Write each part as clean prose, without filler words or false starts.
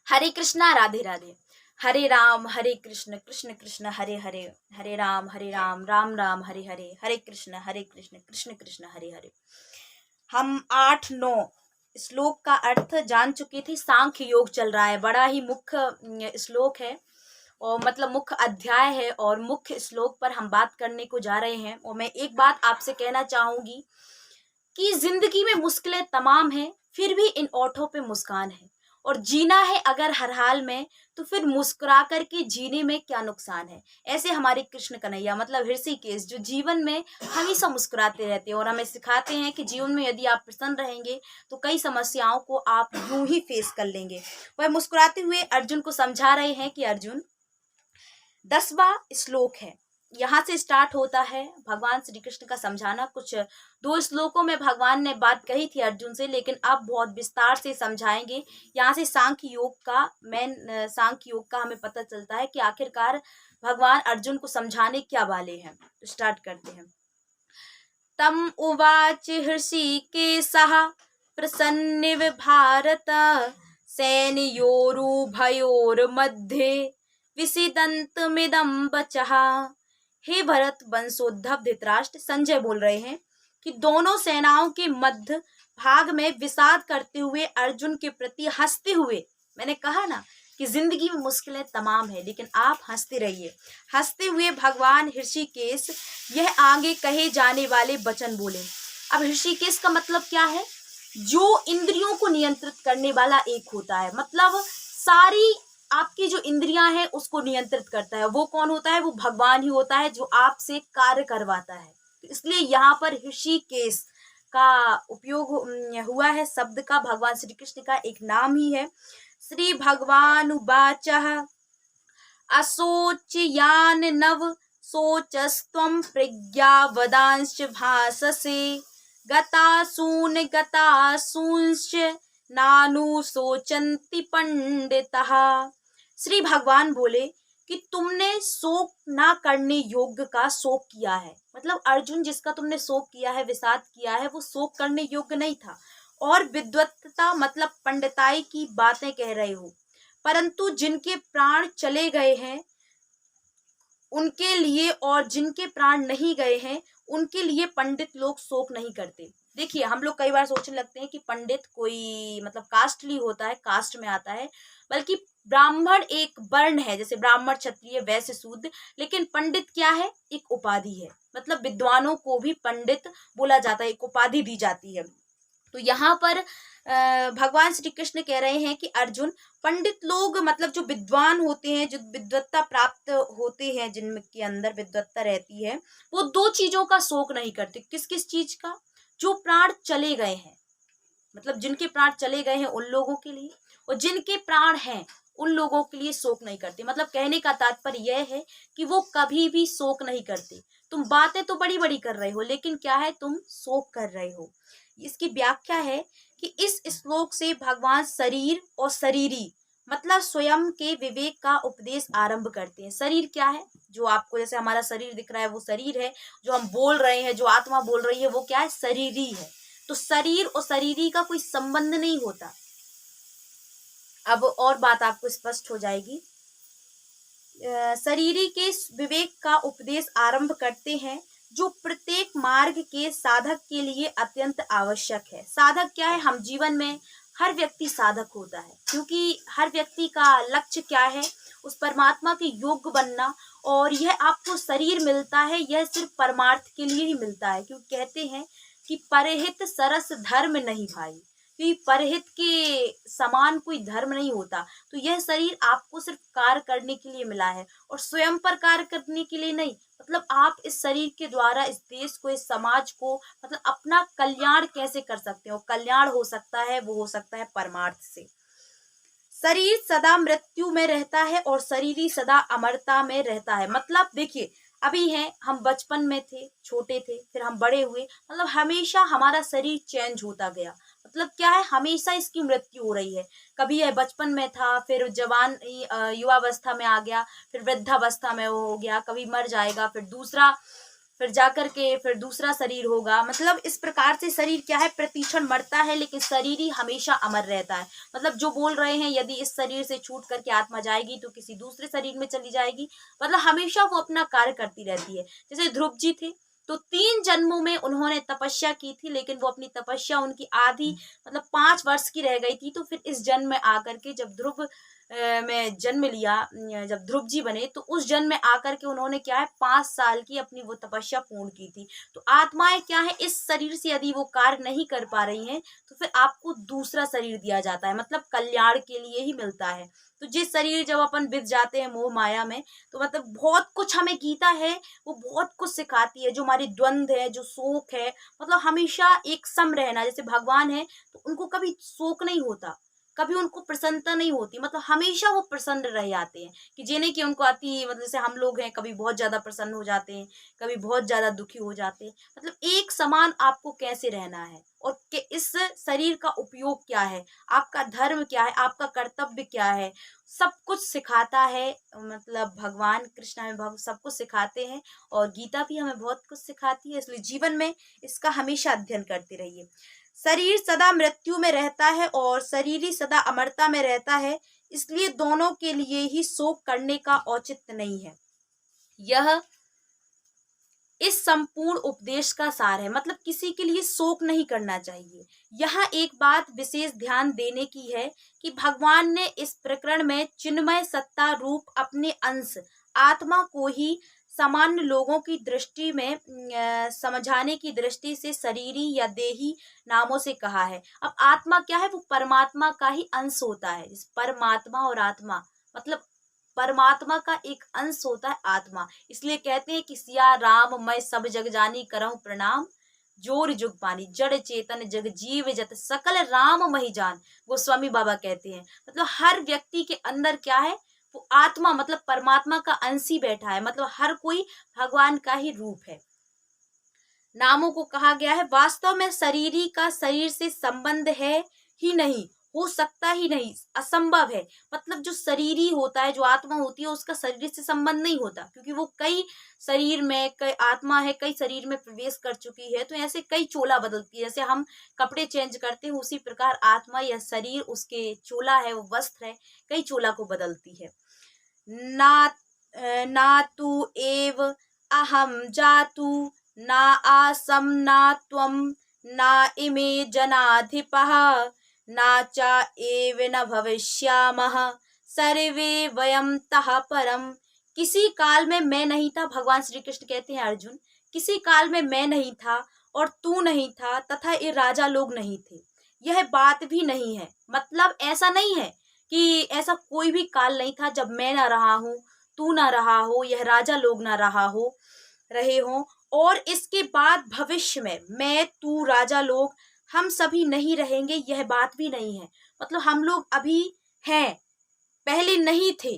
हरे कृष्णा राधे राधे। हरे कृष्ण कृष्ण कृष्ण हरे हरे, हरे राम राम राम हरे हरे, हरे कृष्ण कृष्ण कृष्ण हरे हरे। हम 8-9 श्लोक का अर्थ जान चुके थे। सांख्य योग चल रहा है, बड़ा ही मुख्य श्लोक है और मतलब मुख्य अध्याय है और मुख्य श्लोक पर हम बात करने को जा रहे हैं। और मैं एक बात आपसे कहना चाहूंगी कि जिंदगी में मुश्किलें तमाम हैं, फिर भी इन ओठों पे मुस्कान है। और जीना है अगर हर हाल में, तो फिर मुस्कुरा करके जीने में क्या नुकसान है। ऐसे हमारे कृष्ण कन्हैया मतलब ऋषिकेश जो जीवन में हमेशा मुस्कुराते रहते हैं और हमें सिखाते हैं कि जीवन में यदि आप प्रसन्न रहेंगे तो कई समस्याओं को आप यूं ही फेस कर लेंगे। वह मुस्कुराते हुए अर्जुन को समझा रहे हैं कि अर्जुन, 10वां श्लोक है, यहाँ से स्टार्ट होता है भगवान श्री कृष्ण का समझाना। कुछ 2 श्लोकों में भगवान ने बात कही थी अर्जुन से, लेकिन अब बहुत विस्तार से समझाएंगे। यहाँ से सांख्य योग का सांख्य योग का हमें पता चलता है कि आखिरकार भगवान अर्जुन को समझाने क्या वाले हैं। तो स्टार्ट करते हैं। तम उवाच हृषीकेशः प्रसन्निव भारत, सैन्योरुभयोर्मध्ये विषीदन्तमिदं वचः। हे भरत वंशोद्धव धृतराष्ट्र, संजय बोल रहे हैं कि दोनों सेनाओं के मध्य भाग में विषाद करते हुए अर्जुन के प्रति हंसते हुए, मैंने कहा ना कि जिंदगी में मुश्किलें तमाम है लेकिन आप हंसते रहिए, हंसते हुए भगवान ऋषिकेश यह आगे कहे जाने वाले वचन बोले। अब ऋषिकेश का मतलब क्या है? जो इंद्रियों को नियंत्रित करने वाला एक होता है, मतलब सारी आपकी जो इंद्रियां हैं उसको नियंत्रित करता है। वो कौन होता है? वो भगवान ही होता है जो आपसे कार्य करवाता है। तो इसलिए यहाँ पर ऋषिकेश का उपयोग हुआ है शब्द का, भगवान श्री कृष्ण का एक नाम ही है। श्री भगवान उवाचः असोच्ययान नव सोचस्त्वं प्रज्ञा वदांश्च भाससे, गतासूंश्च नानुशोचन्ति पंडितः। श्री भगवान बोले कि तुमने शोक ना करने योग्य का शोक किया है। मतलब अर्जुन, जिसका तुमने शोक किया है, विषाद किया है, वो शोक करने योग्य नहीं था। और विद्वत्ता मतलब पंडिताई की बातें कह रहे हो, परंतु जिनके प्राण चले गए हैं उनके लिए, और जिनके प्राण नहीं गए हैं उनके लिए पंडित लोग शोक नहीं करते। देखिए, हम लोग कई बार सोचने लगते हैं कि पंडित कोई मतलब कास्टली होता है, कास्ट में आता है, बल्कि ब्राह्मण एक वर्ण है, जैसे ब्राह्मण क्षत्रिय वैश्य शूद्र। लेकिन पंडित क्या है? एक उपाधि है। मतलब विद्वानों को भी पंडित बोला जाता है, एक उपाधि दी जाती है। तो यहाँ पर भगवान श्री कृष्ण कह रहे हैं कि अर्जुन, पंडित लोग मतलब जो विद्वान होते हैं, जो विद्वत्ता प्राप्त होते हैं, जिनके अंदर विद्वत्ता रहती है, वो 2 चीजों का शोक नहीं करते। किस किस चीज का? जो प्राण चले गए हैं, मतलब जिनके प्राण चले गए हैं उन लोगों के लिए, और जिनके प्राण हैं उन लोगों के लिए शोक नहीं करते। मतलब कहने का तात्पर्य यह है कि वो कभी भी शोक नहीं करते। तुम बातें तो बड़ी बड़ी कर रहे हो, लेकिन क्या है? तुम शोक कर रहे हो। इसकी व्याख्या है कि इस श्लोक से भगवान शरीर और शरीरी मतलब स्वयं के विवेक का उपदेश आरंभ करते हैं। शरीर क्या है? जो आपको जैसे हमारा शरीर दिख रहा है वो शरीर है। जो हम बोल रहे हैं, जो आत्मा बोल रही है, वो क्या है? शरीरी है। तो शरीर और शरीरी का कोई संबंध नहीं होता। अब और बात आपको स्पष्ट हो जाएगी। शरीरी के विवेक का उपदेश आरंभ करते हैं, जो प्रत्येक मार्ग के साधक के लिए अत्यंत आवश्यक है। साधक क्या है? हम जीवन में हर व्यक्ति साधक होता है, क्योंकि हर व्यक्ति का लक्ष्य क्या है? उस परमात्मा के योग्य बनना। और यह आपको शरीर मिलता है, यह सिर्फ परमार्थ के लिए ही मिलता है, क्योंकि कहते हैं कि परहित सरस धर्म नहीं भाई, कि परहित के समान कोई धर्म नहीं होता। तो यह शरीर आपको सिर्फ कार्य करने के लिए मिला है और स्वयं पर कार्य करने के लिए नहीं। मतलब आप इस शरीर के द्वारा इस देश को, इस समाज को, मतलब अपना कल्याण कैसे कर सकते हो? कल्याण हो सकता है, वो हो सकता है परमार्थ से। शरीर सदा मृत्यु में रहता है और शरीरी सदा अमरता में रहता है। मतलब देखिए, अभी हैं हम, बचपन में थे, छोटे थे, फिर हम बड़े हुए, मतलब हमेशा हमारा शरीर चेंज होता गया। मतलब क्या है? हमेशा इसकी मृत्यु हो रही है। कभी यह बचपन में था, फिर जवान युवावस्था में आ गया, फिर वृद्धावस्था में हो गया, कभी मर जाएगा, फिर दूसरा फिर जाकर के फिर दूसरा शरीर होगा। मतलब इस प्रकार से शरीर क्या है, प्रतिक्षण मरता है, लेकिन शरीर ही हमेशा अमर रहता है। मतलब जो बोल रहे हैं यदि इस शरीर से छूट करके आत्मा जाएगी तो किसी दूसरे शरीर में चली जाएगी, मतलब हमेशा वो अपना कार्य करती रहती है। जैसे ध्रुव जी थे तो 3 जन्मों में उन्होंने तपस्या की थी, लेकिन वो अपनी तपस्या उनकी आधी मतलब 5 वर्ष की रह गई थी। तो फिर इस जन्म में आकर के जब ध्रुव में जन्म लिया, जब ध्रुव जी बने, तो उस जन्म में आकर के उन्होंने क्या है 5 साल की अपनी वो तपस्या पूर्ण की थी। तो आत्माएं क्या है, इस शरीर से यदि वो कार्य नहीं कर पा रही हैं तो फिर आपको दूसरा शरीर दिया जाता है, मतलब कल्याण के लिए ही मिलता है। तो जिस शरीर जब अपन बित जाते हैं मोह माया में, तो मतलब बहुत कुछ हमें गीता है वो बहुत कुछ सिखाती है। जो हमारी द्वंद है, जो शोक है, मतलब हमेशा एक सम रहना। जैसे भगवान है तो उनको कभी शोक नहीं होता, कभी उनको प्रसन्नता नहीं होती, मतलब हमेशा वो प्रसन्न रह जाते हैं। कि जिन्हें कि उनको आती, मतलब जैसे हम लोग हैं कभी बहुत ज्यादा प्रसन्न हो जाते हैं, कभी बहुत ज्यादा दुखी हो जाते हैं। मतलब एक समान आपको कैसे रहना है और कि इस शरीर का उपयोग क्या है, आपका धर्म क्या है, आपका कर्तव्य क्या है, सब कुछ सिखाता है। मतलब भगवान कृष्ण हमें सब कुछ सिखाते हैं और गीता भी हमें बहुत कुछ सिखाती है। इसलिए जीवन में इसका हमेशा अध्ययन करते रहिए। शरीर सदा मृत्यु में रहता है और शरीर ही सदा अमरता में रहता है, इसलिए दोनों के लिए ही शोक करने का औचित्य नहीं है। यह इस संपूर्ण उपदेश का सार है। मतलब किसी के लिए शोक नहीं करना चाहिए। यहाँ एक बात विशेष ध्यान देने की है कि भगवान ने इस प्रकरण में चिन्मय सत्ता रूप अपने अंश आत्मा को ही सामान्य लोगों की दृष्टि में समझाने की दृष्टि से शरीरी या देही नामों से कहा है। अब आत्मा क्या है, वो परमात्मा का ही अंश होता है। इस परमात्मा और आत्मा मतलब परमात्मा का एक अंश होता है आत्मा। इसलिए कहते हैं कि सिया राम मैं सब जग जानी करऊं प्रणाम, जोर जुग पानी जड़ चेतन जग जीव जत सकल राम मही जान। गोस्वामी बाबा कहते हैं मतलब हर व्यक्ति के अंदर क्या है, वो आत्मा मतलब परमात्मा का अंश ही बैठा है। मतलब हर कोई भगवान का ही रूप है। नामों को कहा गया है, वास्तव में शरीरी का शरीर से संबंध है ही नहीं, हो सकता ही नहीं, असंभव है। मतलब जो शरीरी होता है, जो आत्मा होती है, उसका शरीर से संबंध नहीं होता, क्योंकि वो कई शरीर में, कई आत्मा है कई शरीर में प्रवेश कर चुकी है। तो ऐसे कई चोला बदलती है, जैसे हम कपड़े चेंज करते हैं उसी प्रकार आत्मा या शरीर उसके चोला है, वो वस्त्र है, कई चोला को बदलती है। ना ना तु एव अहम जातु ना आसम ना त्वम ना इमे जनाधिपः ना च एव न भविष्यामः सर्वे वयम तः परम। किसी काल में मैं नहीं था, भगवान श्री कृष्ण कहते हैं अर्जुन, किसी काल में मैं नहीं था और तू नहीं था तथा ये राजा लोग नहीं थे, यह बात भी नहीं है। मतलब ऐसा नहीं है कि ऐसा कोई भी काल नहीं था जब मैं ना रहा हूँ, तू ना रहा हो, यह राजा लोग ना रहे हो, और इसके बाद भविष्य में मैं तू राजा लोग हम सभी नहीं रहेंगे, यह बात भी नहीं है। मतलब हम लोग अभी हैं, पहले नहीं थे।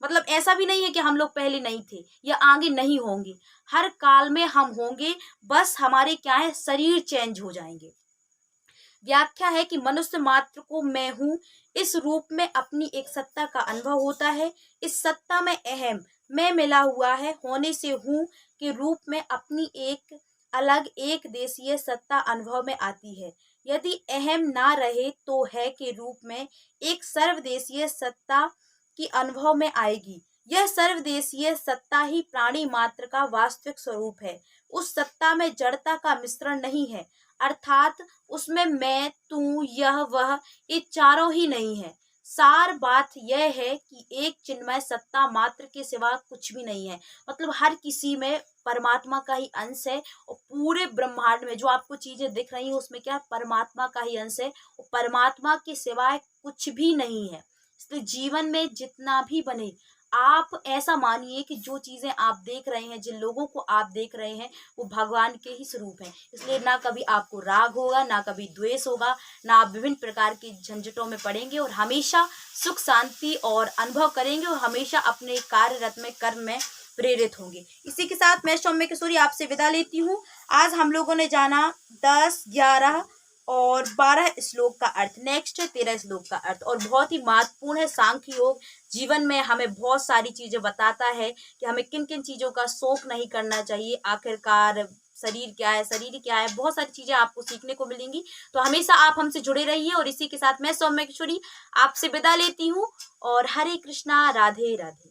मतलब ऐसा भी नहीं है कि हम लोग पहले नहीं थे या आगे नहीं होंगे, हर काल में हम होंगे, बस हमारे क्या है शरीर चेंज हो जाएंगे। व्याख्या है कि मनुष्य मात्र को मैं हूँ इस रूप में अपनी एक सत्ता का अनुभव होता है। इस सत्ता में अहम मैं मिला हुआ है होने से हूँ के रूप में अपनी एक अलग एक देशीय सत्ता अनुभव में आती है। यदि अहम ना रहे तो है के रूप में एक सर्वदेशीय सत्ता की अनुभव में आएगी। यह सर्वदेशीय सत्ता ही प्राणी मात्र का वास्तविक स्वरूप है। उस सत्ता में जड़ता का मिश्रण नहीं है, अर्थात उसमें मैं तू यह वह ये चारों ही नहीं है। सार बात यह है कि एक चिन्मय सत्ता मात्र के सिवा कुछ भी नहीं है। मतलब हर किसी में परमात्मा का ही अंश है और पूरे ब्रह्मांड में जो आपको चीजें दिख रही हैं उसमें क्या है, परमात्मा का ही अंश है और परमात्मा के सिवाय कुछ भी नहीं है। इसलिए जीवन में जितना भी बने, आप ऐसा मानिए कि जो चीजें आप देख रहे हैं, जिन लोगों को आप देख रहे हैं, वो भगवान के ही स्वरूप हैं। इसलिए ना कभी आपको राग होगा, ना कभी द्वेष होगा, ना आप विभिन्न प्रकार की झंझटों में पड़ेंगे और हमेशा सुख शांति और अनुभव करेंगे और हमेशा अपने कार्यरत में कर्म में प्रेरित होंगे। इसी के साथ मैं सौम्य किशोरी आपसे विदा लेती हूँ। आज हम लोगों ने जाना 10, 11 और 12 श्लोक का अर्थ। नेक्स्ट है 13 श्लोक का अर्थ, और बहुत ही महत्वपूर्ण है। सांख्य योग जीवन में हमें बहुत सारी चीजें बताता है कि हमें किन किन चीजों का शोक नहीं करना चाहिए। आखिरकार शरीर क्या है, शरीर क्या है, बहुत सारी चीजें आपको सीखने को मिलेंगी। तो हमेशा आप हमसे जुड़े रहिए, और इसी के साथ मैं सौम्य किशोरी आपसे विदा लेती हूँ। और हरे कृष्णा, राधे राधे।